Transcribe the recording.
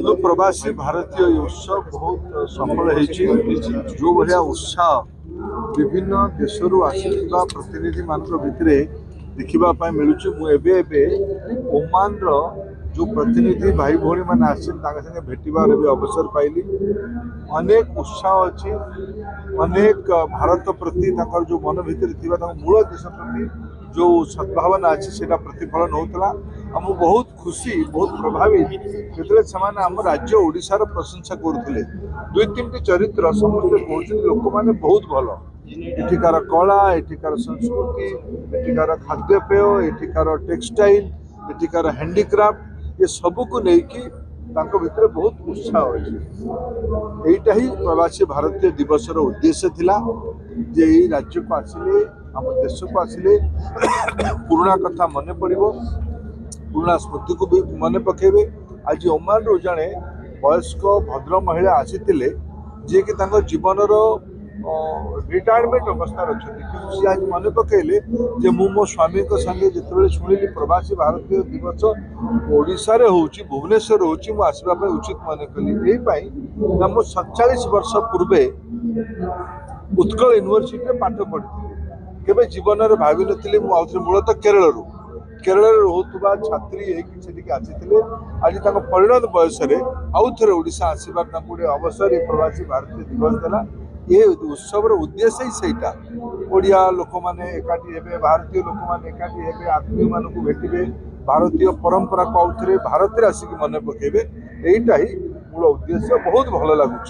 जो प्रवासी भारतीय उत्सव बहुत सफल होती जो भाया उत्साह विभिन्न देशरू आसुवा प्रतिनिधि मान भितर देखा मिलूँ ओमान जो प्रतिनिधि भाई भौणी मैंने आसे भेटार भी अवसर पाइली अनेक उत्साह अच्छी अनेक भारत प्रति जो मन भितर मूल देश प्रति जो सद्भावना अच्छी से प्रतिफलन होता आम बहुत खुशी बहुत प्रभावित जो आम राज्य ओडिशार प्रशंसा करुले दुई तीन चरित्र समस्ते कहते लोक मैंने बहुत भल एठिकार कला एठिकार संस्कृति एठिकार खाद्यपेय एठिकार टेक्सटाइल एठिकार हैंडीक्राफ्ट ये सबू को लेकिन भितर बहुत उत्साह अच्छी यहीटा ही प्रवासी भारतीय दिवस उद्देश्य थिला जे राज्य को आसिले आम देश को आसिले पुराणा कथा मन पड़ो पुराणा स्मृति को भी मन पकेबे। आज ओमान रू जड़े वयस्क भद्र महिला आसी जी कि जीवन रिटायरमेंट अवस्था अच्छा कि सी आज मन पकईले जे मो स्वामी संगे जिते शुणिली प्रवासी भारतीय दिवस ओडिशा रे होची भुवनेश्वर होची मु आसवाई उचित मन कली यही मो 47 वर्ष पूर्वे उत्कल यूनिवर्सिटी पाठ पढ़ी केवे जीवन में भावी नी मूलतः केरल रोकवा छात्री आसी आज परिणत बयस आउ थे ओडिशा आसबार गोटे अवसर ये प्रवासी भारतीय दिवस देला ये उत्सव उद्देश्य ही सहीटा ओडिया लोक मैंने एकाठी हे भारतीय लोक मैंने एकाठी हे आत्मीय मान को भेटे भारतीय परंपरा को आउ थे भारत में आसिक मन पकेबे यहीटा ही मूल उद्देश्य बहुत भल लगुच।